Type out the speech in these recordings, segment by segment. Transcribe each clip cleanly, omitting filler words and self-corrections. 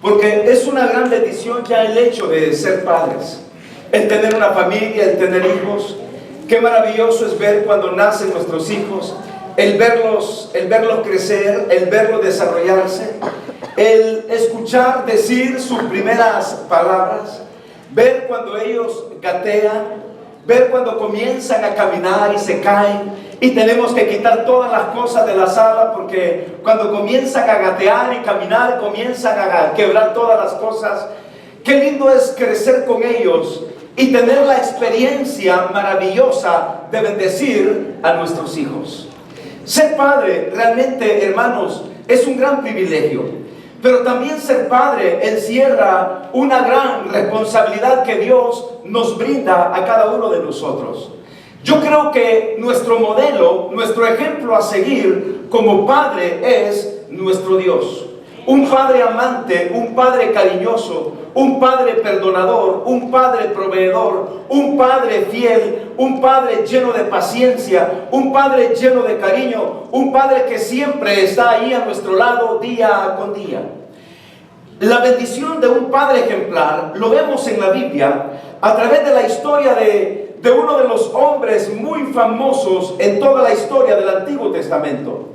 porque es una gran bendición ya el hecho de ser padres, el tener una familia, el tener hijos. Qué maravilloso es ver cuando nacen nuestros hijos, el verlos crecer, el verlos desarrollarse, el escuchar decir sus primeras palabras, ver cuando ellos gatean, ver cuando comienzan a caminar y se caen, y tenemos que quitar todas las cosas de la sala, porque cuando comienzan a gatear y caminar, comienzan a quebrar todas las cosas. Qué lindo es crecer con ellos y tener la experiencia maravillosa de bendecir a nuestros hijos. Ser padre realmente, hermanos, es un gran privilegio. Pero también ser padre encierra una gran responsabilidad que Dios nos brinda a cada uno de nosotros. Yo creo que nuestro modelo, nuestro ejemplo a seguir como padre es nuestro Dios. Un padre amante, un padre cariñoso, un padre perdonador, un padre proveedor, un padre fiel, un padre lleno de paciencia, un padre lleno de cariño, un padre que siempre está ahí a nuestro lado día con día. La bendición de un padre ejemplar lo vemos en la Biblia a través de la historia de uno de los hombres muy famosos en toda la historia del Antiguo Testamento.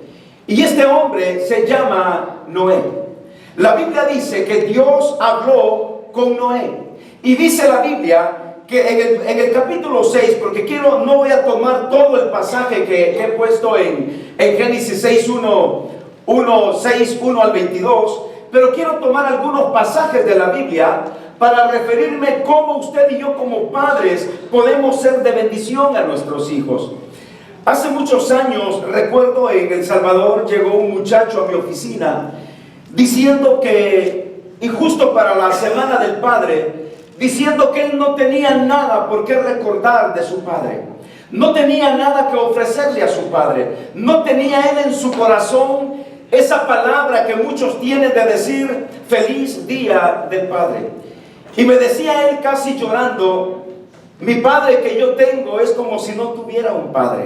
Y este hombre se llama Noé. La Biblia dice que Dios habló con Noé. Y dice la Biblia que en el capítulo 6, porque no voy a tomar todo el pasaje que he puesto en Génesis 6, 1 al 22, pero quiero tomar algunos pasajes de la Biblia para referirme cómo usted y yo como padres podemos ser de bendición a nuestros hijos. Hace muchos años, recuerdo, en El Salvador llegó un muchacho a mi oficina diciendo que, y justo para la Semana del Padre, diciendo que él no tenía nada por qué recordar de su padre. No tenía nada que ofrecerle a su padre. No tenía él en su corazón esa palabra que muchos tienen de decir feliz día del padre. Y me decía él casi llorando, mi padre que yo tengo es como si no tuviera un padre.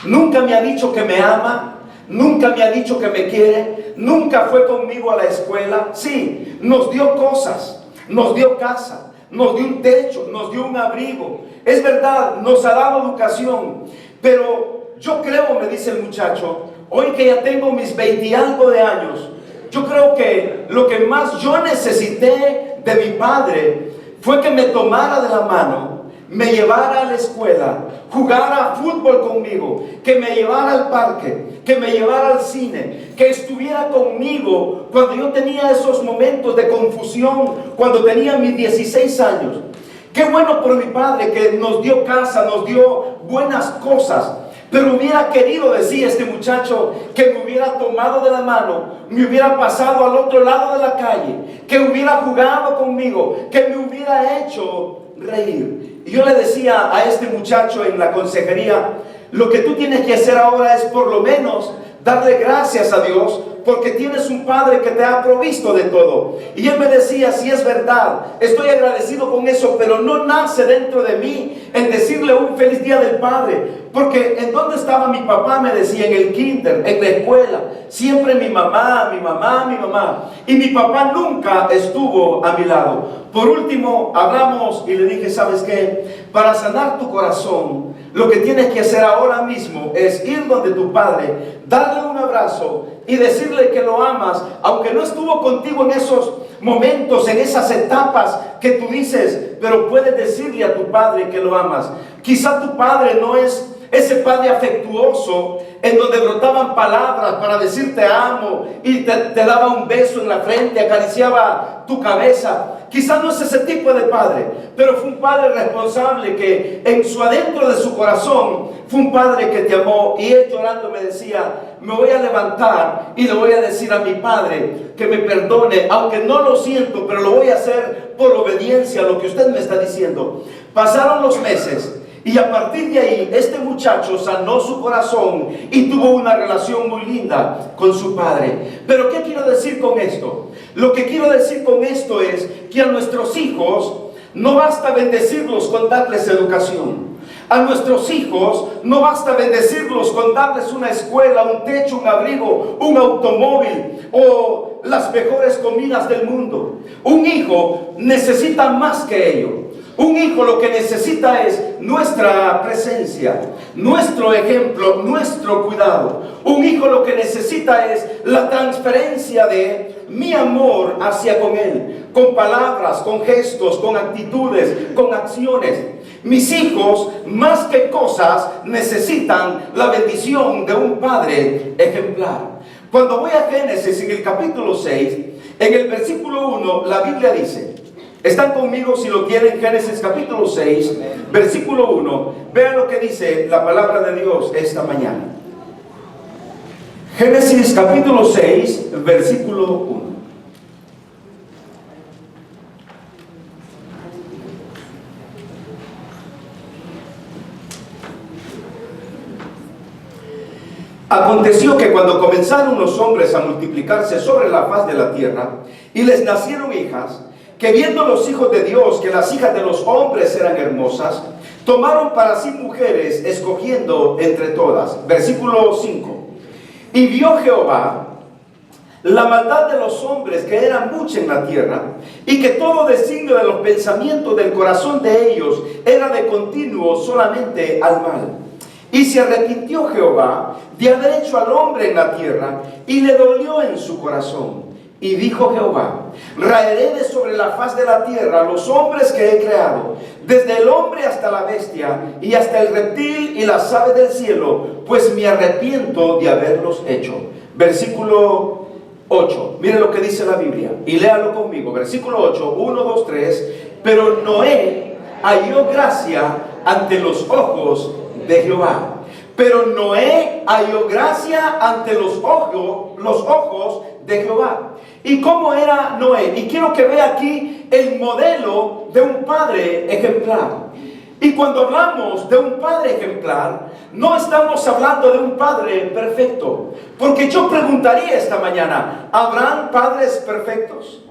Nunca me ha dicho que me ama, nunca me ha dicho que me quiere, nunca fue conmigo a la escuela. Sí, nos dio cosas, nos dio casa, nos dio un techo, nos dio un abrigo. Es verdad, nos ha dado educación, pero yo creo, me dice el muchacho, hoy que ya tengo mis 20 y algo de años, yo creo que lo que más yo necesité de mi padre fue que me tomara de la mano, me llevara a la escuela, jugara fútbol conmigo, que me llevara al parque, que me llevara al cine, que estuviera conmigo cuando yo tenía esos momentos de confusión, cuando tenía mis 16 años. Qué bueno por mi padre que nos dio casa, nos dio buenas cosas. Pero hubiera querido, decía este muchacho, que me hubiera tomado de la mano, me hubiera pasado al otro lado de la calle, que hubiera jugado conmigo, que me hubiera hecho reír. Y yo le decía a este muchacho en la consejería, lo que tú tienes que hacer ahora es por lo menos darle gracias a Dios porque tienes un padre que te ha provisto de todo. Y él me decía, sí es verdad, estoy agradecido con eso, pero no nace dentro de mí en decirle un feliz día del padre. Porque ¿en dónde estaba mi papá? Me decía, en el kinder, en la escuela. Siempre mi mamá, mi mamá, mi mamá. Y mi papá nunca estuvo a mi lado. Por último, hablamos y le dije, ¿sabes qué? Para sanar tu corazón, lo que tienes que hacer ahora mismo es ir donde tu padre, darle un abrazo y decirle que lo amas, aunque no estuvo contigo en esos momentos, en esas etapas que tú dices, pero puedes decirle a tu padre que lo amas. Quizá tu padre no es ese padre afectuoso en donde brotaban palabras para decir te amo y te daba un beso en la frente, acariciaba tu cabeza. Quizás no es ese tipo de padre, pero fue un padre responsable que en su adentro de su corazón fue un padre que te amó. Y él llorando me decía, me voy a levantar y le voy a decir a mi padre que me perdone, aunque no lo siento, pero lo voy a hacer por obediencia a lo que usted me está diciendo. Pasaron los meses. Y a partir de ahí, este muchacho sanó su corazón y tuvo una relación muy linda con su padre. Pero ¿qué quiero decir con esto? Lo que quiero decir con esto es que a nuestros hijos no basta bendecirlos con darles educación. A nuestros hijos no basta bendecirlos con darles una escuela, un techo, un abrigo, un automóvil o las mejores comidas del mundo. Un hijo necesita más que ello. Un hijo lo que necesita es nuestra presencia, nuestro ejemplo, nuestro cuidado. Un hijo lo que necesita es la transferencia de mi amor hacia con él, con palabras, con gestos, con actitudes, con acciones. Mis hijos, más que cosas, necesitan la bendición de un padre ejemplar. Cuando voy a Génesis, en el capítulo 6, en el versículo 1, la Biblia dice, están conmigo si lo quieren, Génesis capítulo 6, versículo 1, vean lo que dice la palabra de Dios esta mañana. Génesis capítulo 6, versículo 1. Aconteció que cuando comenzaron los hombres a multiplicarse sobre la faz de la tierra, y les nacieron hijas, que viendo los hijos de Dios que las hijas de los hombres eran hermosas, tomaron para sí mujeres, escogiendo entre todas. Versículo 5. Y vio Jehová la maldad de los hombres, que era mucha en la tierra, y que todo designio de los pensamientos del corazón de ellos era de continuo solamente al mal. Y se arrepintió Jehová de haber hecho al hombre en la tierra, y le dolió en su corazón. Y dijo Jehová, raeré de sobre la faz de la tierra los hombres que he creado, desde el hombre hasta la bestia, y hasta el reptil y las aves del cielo, pues me arrepiento de haberlos hecho. Versículo 8, mire lo que dice la Biblia, y léalo conmigo. Versículo 8, 1, 2, 3. Pero Noé halló gracia ante los ojos de Jehová. Pero Noé halló gracia ante los ojos de Jehová. ¿Y cómo era Noé? Y quiero que vea aquí el modelo de un padre ejemplar. Y cuando hablamos de un padre ejemplar, no estamos hablando de un padre perfecto. Porque yo preguntaría esta mañana, ¿habrán padres perfectos?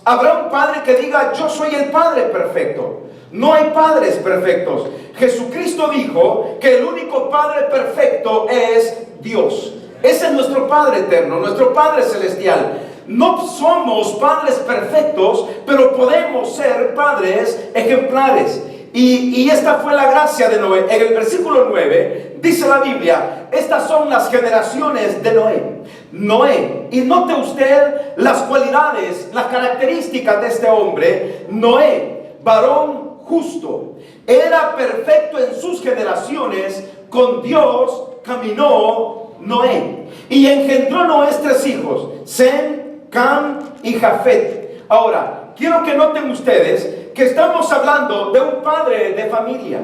¿Habrá un padre que diga, yo soy el padre perfecto? No hay padres perfectos. Jesucristo dijo que el único padre perfecto es Dios. Ese es nuestro Padre eterno, nuestro Padre celestial. No somos padres perfectos, pero podemos ser padres ejemplares. Y esta fue la gracia de Noé. En el versículo 9 dice la Biblia, estas son las generaciones de Noé. Noé, y note usted las cualidades, las características de este hombre. Noé, varón justo, era perfecto en sus generaciones, con Dios caminó Noé. Y engendró Noé 3 hijos, Sem, Cam y Jafet. Ahora, quiero que noten ustedes que estamos hablando de un padre de familia.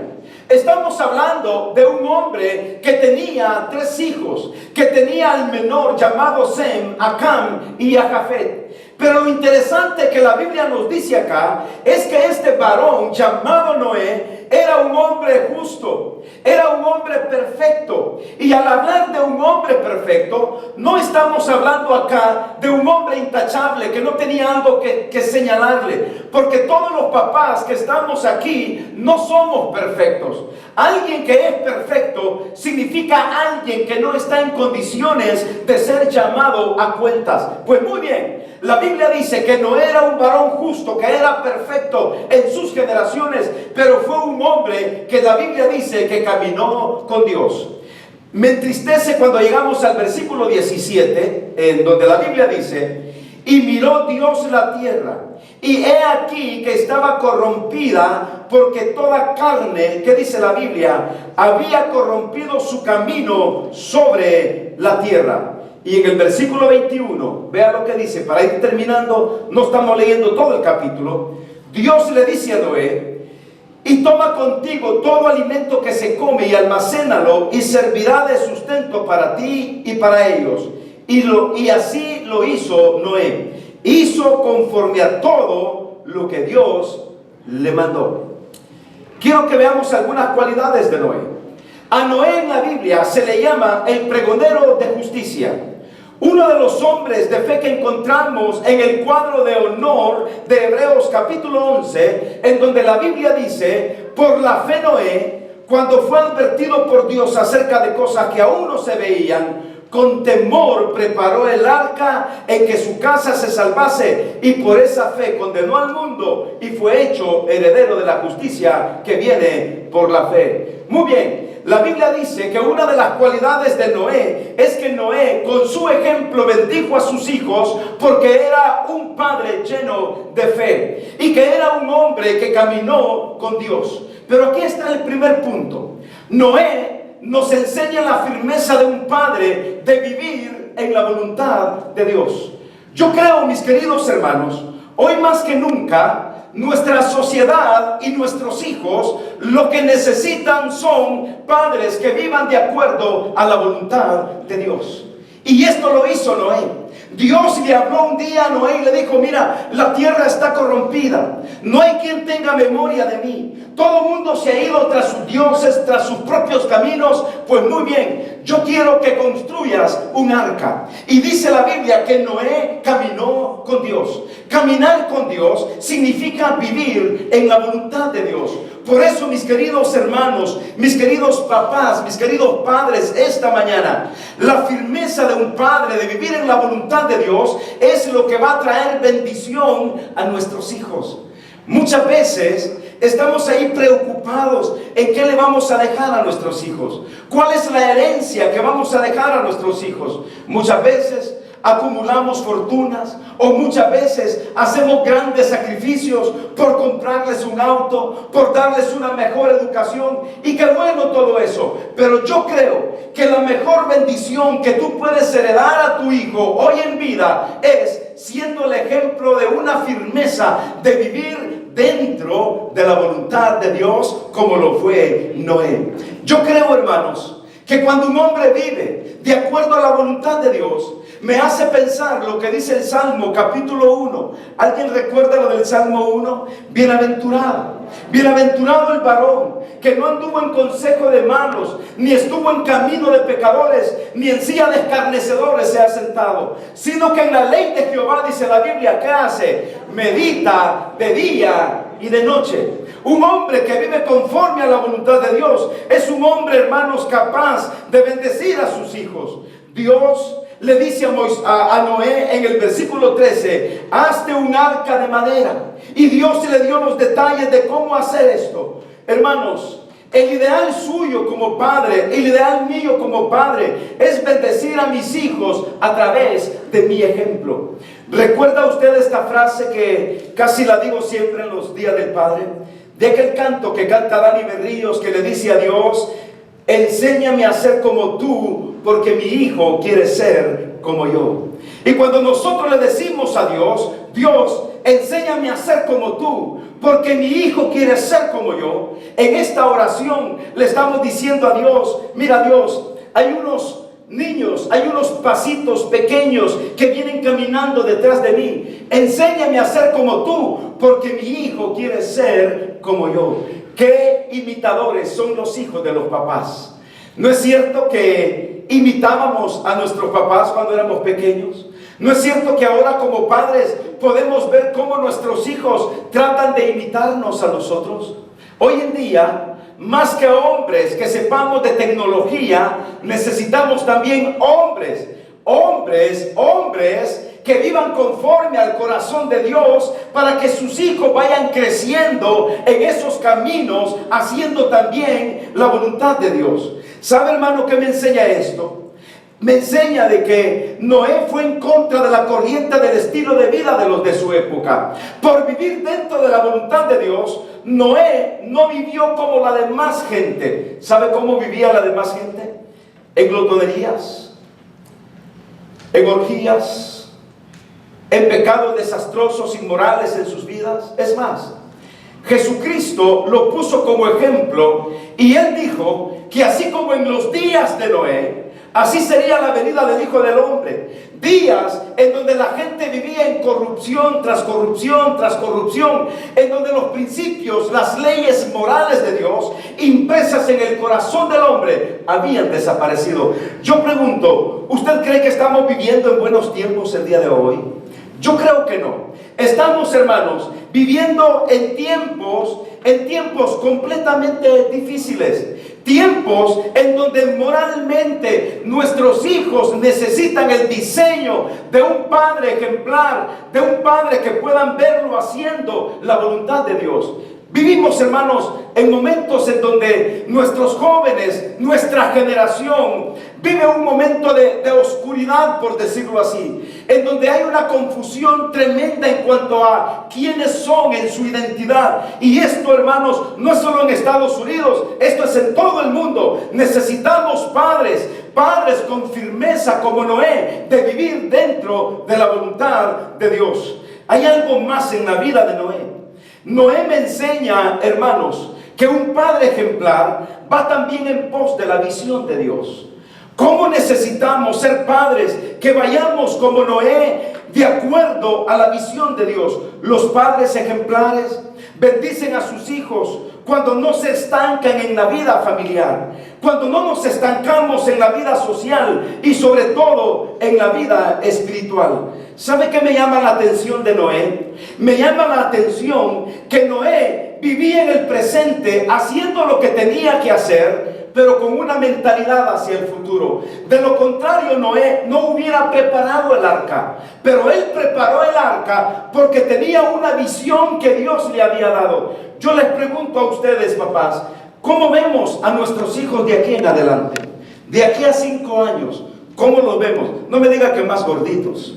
Estamos hablando de un hombre que tenía 3 hijos, que tenía al menor llamado Sem, a Cam y a Jafet. Pero lo interesante que la Biblia nos dice acá es que este varón llamado Noé era un hombre justo, era un hombre perfecto. Y al hablar de un hombre perfecto, no estamos hablando acá de un hombre intachable que no tenía algo que señalarle, porque todos los papás que estamos aquí no somos perfectos. Alguien que es perfecto significa alguien que no está en condiciones de ser llamado a cuentas. Pues muy bien, la Biblia dice que no era un varón justo, que era perfecto en sus generaciones, pero fue un hombre que la Biblia dice que caminó con Dios. Me entristece cuando llegamos al versículo 17, en donde la Biblia dice, y miró Dios la tierra, y he aquí que estaba corrompida, porque toda carne, ¿qué dice la Biblia?, había corrompido su camino sobre la tierra. Y en el versículo 21, vea lo que dice, para ir terminando, no estamos leyendo todo el capítulo. Dios le dice a Noé, y toma contigo todo alimento que se come y almacénalo, y servirá de sustento para ti y para ellos. Y así lo hizo Noé. Hizo conforme a todo lo que Dios le mandó. Quiero que veamos algunas cualidades de Noé. A Noé en la Biblia se le llama el pregonero de justicia. Uno de los hombres de fe que encontramos en el cuadro de honor de Hebreos capítulo 11, en donde la Biblia dice, por la fe Noé, cuando fue advertido por Dios acerca de cosas que aún no se veían, con temor preparó el arca en que su casa se salvase, y por esa fe condenó al mundo y fue hecho heredero de la justicia que viene por la fe. Muy bien, la Biblia dice que una de las cualidades de Noé es que Noé con su ejemplo bendijo a sus hijos porque era un padre lleno de fe y que era un hombre que caminó con Dios. Pero aquí está el primer punto. Noé nos enseña la firmeza de un padre de vivir en la voluntad de Dios. Yo creo, mis queridos hermanos, hoy más que nunca, nuestra sociedad y nuestros hijos lo que necesitan son padres que vivan de acuerdo a la voluntad de Dios. Y esto lo hizo Noé. Dios le habló un día a Noé y le dijo: mira, la tierra está corrompida, no hay quien tenga memoria de mí, todo el mundo se ha ido tras sus dioses, tras sus propios caminos. Pues muy bien, yo quiero que construyas un arca. Y dice la Biblia que Noé caminó con Dios. Caminar con Dios significa vivir en la voluntad de Dios. Por eso, mis queridos hermanos, mis queridos papás, mis queridos padres, esta mañana, la firmeza de un padre de vivir en la voluntad de Dios es lo que va a traer bendición a nuestros hijos. Muchas veces estamos ahí preocupados en qué le vamos a dejar a nuestros hijos. ¿Cuál es la herencia que vamos a dejar a nuestros hijos? Muchas veces acumulamos fortunas, o muchas veces hacemos grandes sacrificios por comprarles un auto, por darles una mejor educación, y qué bueno todo eso. Pero yo creo que la mejor bendición que tú puedes heredar a tu hijo hoy en vida es siendo el ejemplo de una firmeza de vivir dentro de la voluntad de Dios, como lo fue Noé. Yo creo, hermanos, que cuando un hombre vive de acuerdo a la voluntad de Dios, me hace pensar lo que dice el Salmo capítulo 1. ¿Alguien recuerda lo del Salmo 1? Bienaventurado el varón que no anduvo en consejo de malos, ni estuvo en camino de pecadores, ni en silla de escarnecedores se ha sentado, sino que en la ley de Jehová, dice la Biblia, ¿qué hace? Medita de día y de noche. Un hombre que vive conforme a la voluntad de Dios es un hombre, hermanos, capaz de bendecir a sus hijos. Dios le dice a Noé en el versículo 13: hazte un arca de madera. Y Dios le dio los detalles de cómo hacer esto. Hermanos, el ideal suyo como padre, el ideal mío como padre, es bendecir a mis hijos a través de mi ejemplo. ¿Recuerda usted esta frase que casi la digo siempre en los días del Padre? De aquel canto que canta Dani Berríos, que le dice a Dios: enséñame a ser como tú, porque mi hijo quiere ser como yo. Y cuando nosotros le decimos a Dios: Dios, enséñame a ser como tú, porque mi hijo quiere ser como yo, en esta oración le estamos diciendo a Dios: mira, Dios, hay unos niños, hay unos pasitos pequeños que vienen caminando detrás de mí. Enséñame a ser como tú, porque mi hijo quiere ser como yo. ¿Qué imitadores son los hijos de los papás? ¿No es cierto que imitábamos a nuestros papás cuando éramos pequeños? ¿No es cierto que ahora como padres podemos ver cómo nuestros hijos tratan de imitarnos a nosotros? Hoy en día, más que hombres que sepamos de tecnología, necesitamos también hombres que vivan conforme al corazón de Dios, para que sus hijos vayan creciendo en esos caminos, haciendo también la voluntad de Dios. ¿Sabe, hermano, qué me enseña esto? Me enseña de que Noé fue en contra de la corriente del estilo de vida de los de su época. Por vivir dentro de la voluntad de Dios, Noé no vivió como la demás gente. ¿Sabe cómo vivía la demás gente? En glotonerías, en orgías, en pecados desastrosos, inmorales en sus vidas. Es más, Jesucristo lo puso como ejemplo, y Él dijo que así como en los días de Noé, así sería la venida del Hijo del Hombre. Días en donde la gente vivía en corrupción tras corrupción tras corrupción, en donde los principios, las leyes morales de Dios impresas en el corazón del hombre habían desaparecido. Yo pregunto, ¿usted cree que estamos viviendo en buenos tiempos el día de hoy? Yo creo que no. Estamos, hermanos, viviendo en tiempos completamente difíciles. Tiempos en donde moralmente nuestros hijos necesitan el diseño de un padre ejemplar, de un padre que puedan verlo haciendo la voluntad de Dios. Vivimos, hermanos, en momentos en donde nuestros jóvenes, nuestra generación, vive un momento de oscuridad, por decirlo así, en donde hay una confusión tremenda en cuanto a quiénes son en su identidad. Y esto, hermanos, no es solo en Estados Unidos, esto es en todo el mundo. Necesitamos padres con firmeza como Noé, de vivir dentro de la voluntad de Dios. Hay algo más en la vida de Noé. Noé me enseña, hermanos, que un padre ejemplar va también en pos de la visión de Dios. ¿Cómo necesitamos ser padres que vayamos como Noé de acuerdo a la visión de Dios? Los padres ejemplares bendicen a sus hijos cuando no se estancan en la vida familiar, cuando no nos estancamos en la vida social y sobre todo en la vida espiritual. ¿Sabe qué me llama la atención de Noé? Me llama la atención que Noé vivía en el presente haciendo lo que tenía que hacer, pero con una mentalidad hacia el futuro. De lo contrario, Noé no hubiera preparado el arca, pero él preparó el arca porque tenía una visión que Dios le había dado. Yo les pregunto a ustedes, papás, ¿cómo vemos a nuestros hijos de aquí en adelante? De aquí a 5 años, ¿cómo los vemos? No me diga que más gorditos,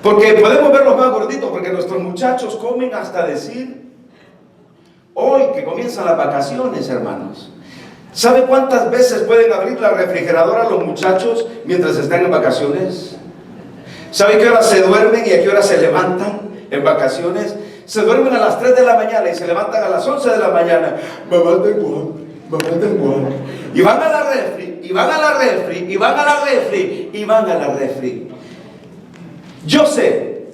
porque podemos verlos más gorditos, porque nuestros muchachos comen hasta decir, hoy que comienzan las vacaciones, hermanos. ¿Sabe cuántas veces pueden abrir la refrigeradora los muchachos mientras están en vacaciones? ¿Sabe qué hora se duermen y a qué hora se levantan en vacaciones? Se duermen a las 3 de la mañana y se levantan a las 11 de la mañana. Mamá, tengo hambre, mamá, tengo hambre. Y van a la refri, y van a la refri, y van a la refri, y van a la refri. Yo sé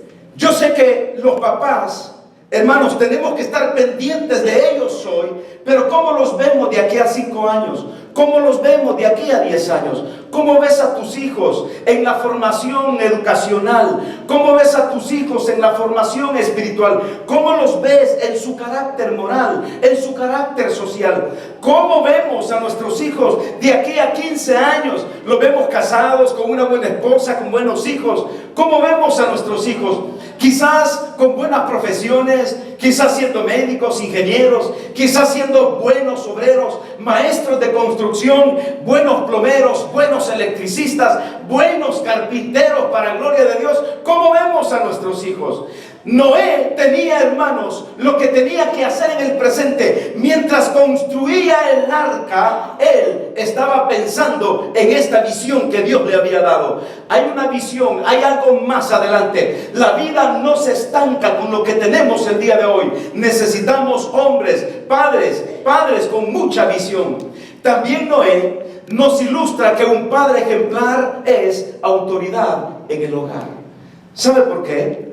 que los papás, hermanos, tenemos que estar pendientes de ellos hoy, pero ¿cómo los vemos de aquí a 5 años? ¿Cómo los vemos de aquí a 10 años? ¿Cómo ves a tus hijos en la formación educacional? ¿Cómo ves a tus hijos en la formación espiritual? ¿Cómo los ves en su carácter moral, en su carácter social? ¿Cómo vemos a nuestros hijos de aquí a 15 años? ¿Los vemos casados, con una buena esposa, con buenos hijos? ¿Cómo vemos a nuestros hijos? Quizás con buenas profesiones, quizás siendo médicos, ingenieros, quizás siendo buenos obreros, maestros de construcción, buenos plomeros, buenos electricistas, buenos carpinteros para gloria de Dios. ¿Cómo vemos a nuestros hijos? Noé tenía, hermanos, lo que tenía que hacer en el presente. Mientras construía el arca, él estaba pensando en esta visión que Dios le había dado. Hay una visión, hay algo más adelante. La vida no se estanca con lo que tenemos el día de hoy. Necesitamos hombres, padres con mucha visión. También Noé nos ilustra que un padre ejemplar es autoridad en el hogar. ¿Sabe por qué?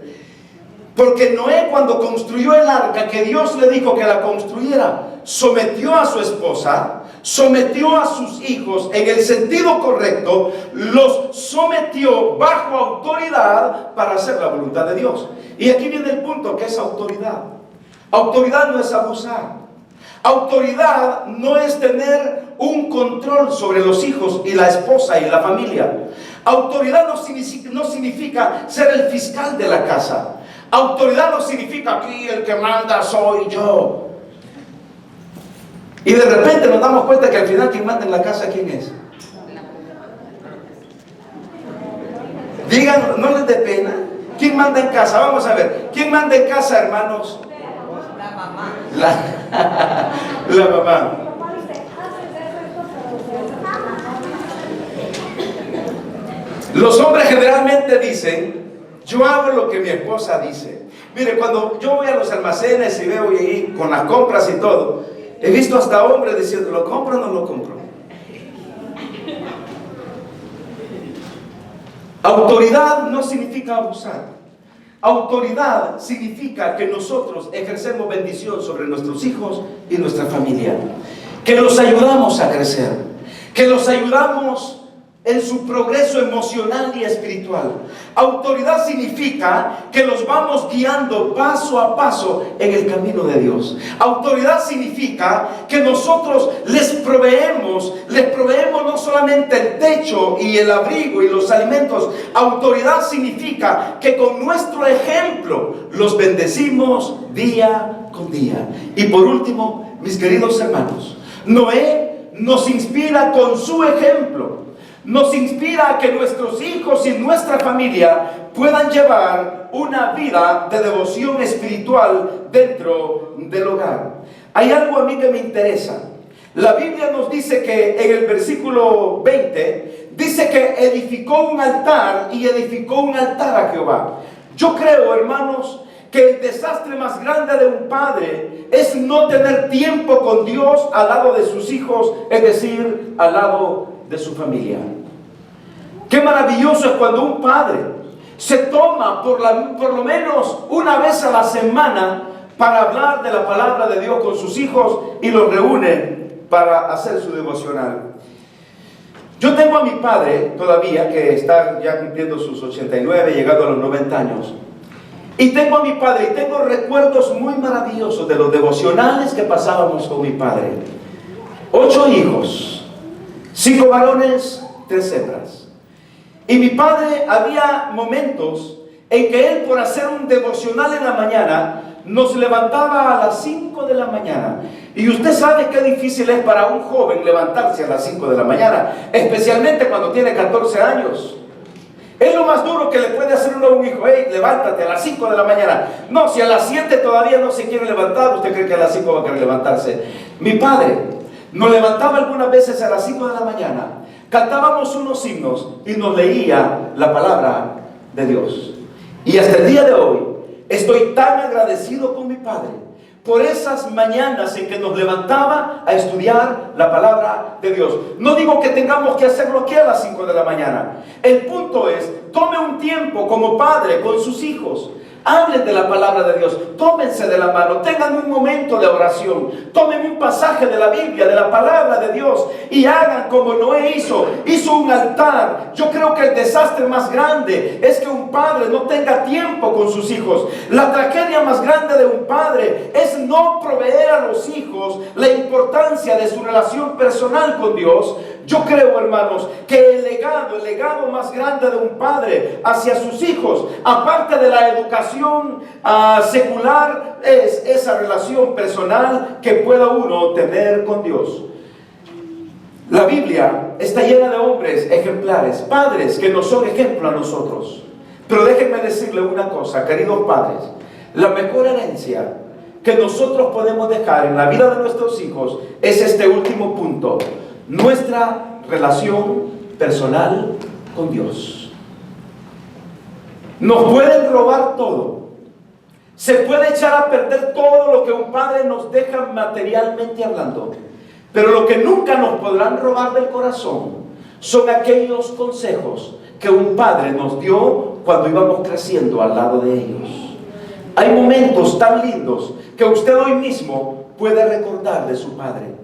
Porque Noé, cuando construyó el arca, que Dios le dijo que la construyera, sometió a su esposa, sometió a sus hijos en el sentido correcto, los sometió bajo autoridad para hacer la voluntad de Dios. Y aquí viene el punto, que es autoridad. Autoridad no es abusar. Autoridad no es tener un control sobre los hijos y la esposa y la familia. Autoridad no significa ser el fiscal de la casa. Autoridad no significa aquí el que manda soy yo. Y de repente nos damos cuenta que al final quien manda en la casa, ¿quién es? Digan, no les dé pena. ¿Quién manda en casa? Vamos a ver. ¿Quién manda en casa, hermanos? La mamá. La mamá. Los hombres generalmente dicen, yo hago lo que mi esposa dice. Mire, cuando yo voy a los almacenes y veo ahí con las compras y todo, he visto hasta hombres diciendo, ¿lo compro o no lo compro? Autoridad no significa abusar. Autoridad significa que nosotros ejercemos bendición sobre nuestros hijos y nuestra familia. Que los ayudamos a crecer. Que los ayudamos en su progreso emocional y espiritual. Autoridad significa que los vamos guiando paso a paso en el camino de Dios. Autoridad significa que nosotros les proveemos no solamente el techo y el abrigo y los alimentos. Autoridad significa que con nuestro ejemplo los bendecimos día con día. Y por último, mis queridos hermanos, Noé nos inspira con su ejemplo. Nos inspira a que nuestros hijos y nuestra familia puedan llevar una vida de devoción espiritual dentro del hogar. Hay algo a mí que me interesa. La Biblia nos dice que en el versículo 20, dice que edificó un altar y edificó un altar a Jehová. Yo creo, hermanos, que el desastre más grande de un padre es no tener tiempo con Dios al lado de sus hijos, es decir, al lado de su familia. Qué maravilloso es cuando un padre se toma por lo menos una vez a la semana para hablar de la palabra de Dios con sus hijos y los reúne para hacer su devocional. Yo tengo a mi padre todavía, que está ya cumpliendo sus 89, llegando a los 90 años. Y tengo a mi padre y tengo recuerdos muy maravillosos de los devocionales que pasábamos con mi padre. 8 hijos, 5 varones, 3 hembras. Y mi padre, había momentos en que él, por hacer un devocional en la mañana, nos levantaba a las 5 de la mañana. Y usted sabe qué difícil es para un joven levantarse a las 5 de la mañana, especialmente cuando tiene 14 años. Es lo más duro que le puede hacer uno a un hijo. Hey, levántate a las 5 de la mañana. No, si a las 7 todavía no se quiere levantar, ¿usted cree que a las 5 va a querer levantarse? Mi padre nos levantaba algunas veces a las 5 de la mañana, cantábamos unos himnos y nos leía la palabra de Dios. Y hasta el día de hoy estoy tan agradecido con mi padre por esas mañanas en que nos levantaba a estudiar la palabra de Dios. No digo que tengamos que hacerlo aquí a las 5 de la mañana. El punto es, tome un tiempo como padre con sus hijos. Hablen de la palabra de Dios, tómense de la mano, tengan un momento de oración, tomen un pasaje de la Biblia, de la palabra de Dios, y hagan como Noé hizo un altar. Yo creo que el desastre más grande es que un padre no tenga tiempo con sus hijos. La tragedia más grande de un padre es no proveer a los hijos la importancia de su relación personal con Dios. Yo creo, hermanos, que el legado más grande de un padre hacia sus hijos, aparte de la educación secular, es esa relación personal que pueda uno tener con Dios. La Biblia está llena de hombres ejemplares, padres que nos son ejemplo a nosotros. Pero déjenme decirle una cosa, queridos padres, la mejor herencia que nosotros podemos dejar en la vida de nuestros hijos es este último punto: nuestra relación personal con Dios. Nos pueden robar todo, se puede echar a perder todo lo que un padre nos deja materialmente hablando, pero lo que nunca nos podrán robar del corazón son aquellos consejos que un padre nos dio cuando íbamos creciendo al lado de ellos. Hay momentos tan lindos que usted hoy mismo puede recordar de su padre.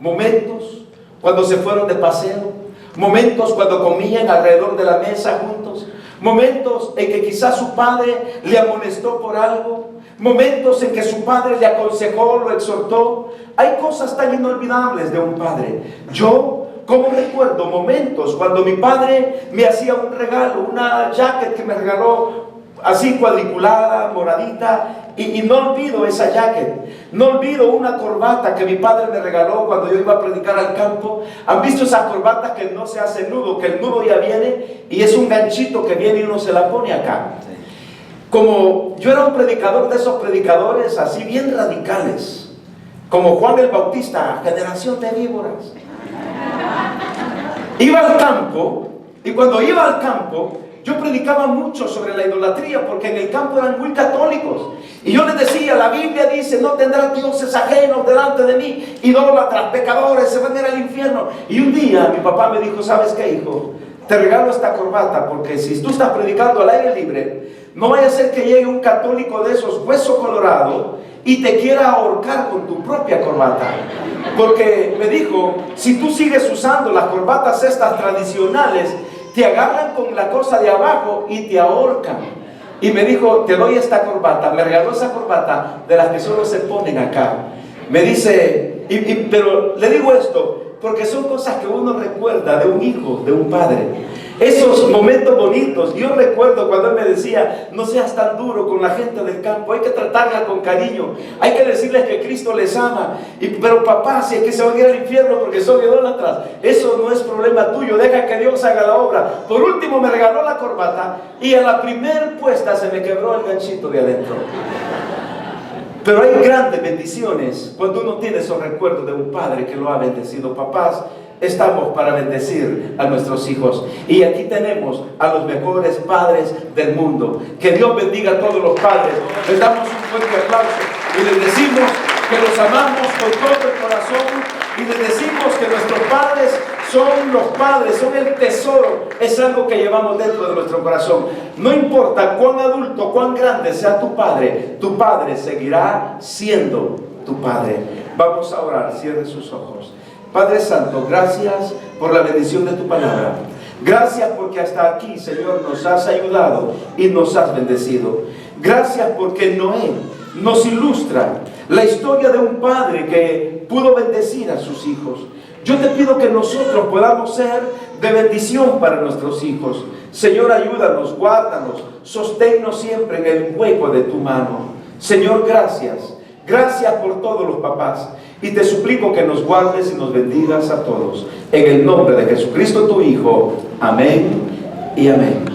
Momentos cuando se fueron de paseo, momentos cuando comían alrededor de la mesa juntos, momentos en que quizás su padre le amonestó por algo, momentos en que su padre le aconsejó, lo exhortó. Hay cosas tan inolvidables de un padre. Yo, como recuerdo momentos cuando mi padre me hacía un regalo, una jacket que me regaló así cuadriculada, moradita, y no olvido esa jacket. No olvido una corbata que mi padre me regaló cuando yo iba a predicar al campo. ¿Han visto esas corbatas que no se hace nudo, que el nudo ya viene y es un ganchito que viene y uno se la pone acá? Como yo era un predicador de esos predicadores así bien radicales, como Juan el Bautista, generación de víboras. Iba al campo, y cuando iba al campo yo predicaba mucho sobre la idolatría, porque en el campo eran muy católicos. Y yo les decía, la Biblia dice, no tendrás dioses ajenos delante de mí, idólatras, pecadores, se van a ir al infierno. Y un día mi papá me dijo, ¿sabes qué, hijo? Te regalo esta corbata, porque si tú estás predicando al aire libre, No vaya a ser que llegue un católico de esos, hueso colorado, y te quiera ahorcar con tu propia corbata. Porque me dijo, si tú sigues usando las corbatas estas tradicionales, te agarran con la cosa de abajo y te ahorcan. Y me dijo, te doy esta corbata. Me regaló esa corbata de las que solo se ponen acá. Me dice, pero le digo esto porque son cosas que uno recuerda de un hijo, de un padre. Esos momentos bonitos. Yo recuerdo cuando él me decía, no seas tan duro con la gente del campo, hay que tratarla con cariño, hay que decirles que Cristo les ama. Pero papá, si es que se van a ir al infierno porque son idólatras, eso no es problema tuyo, deja que Dios haga la obra. Por último me regaló la corbata y a la primer puesta se me quebró el ganchito de adentro. Pero hay grandes bendiciones cuando uno tiene esos recuerdos de un padre que lo ha bendecido. Papás, estamos para bendecir a nuestros hijos. Y aquí tenemos a los mejores padres del mundo. Que Dios bendiga a todos los padres. Les damos un fuerte aplauso y les decimos que los amamos con todo el corazón. Y les decimos que nuestros padres son los padres, son el tesoro. Es algo que llevamos dentro de nuestro corazón. No importa cuán adulto, cuán grande sea tu padre seguirá siendo tu padre. Vamos a orar, cierre sus ojos. Padre Santo, gracias por la bendición de tu palabra. Gracias porque hasta aquí, Señor, nos has ayudado y nos has bendecido. Gracias porque Noé nos ilustra la historia de un padre que pudo bendecir a sus hijos. Yo te pido que nosotros podamos ser de bendición para nuestros hijos. Señor, ayúdanos, guárdanos, sosténnos siempre en el hueco de tu mano. Señor, gracias. Gracias por todos los papás. Y te suplico que nos guardes y nos bendigas a todos. En el nombre de Jesucristo, tu Hijo. Amén y amén.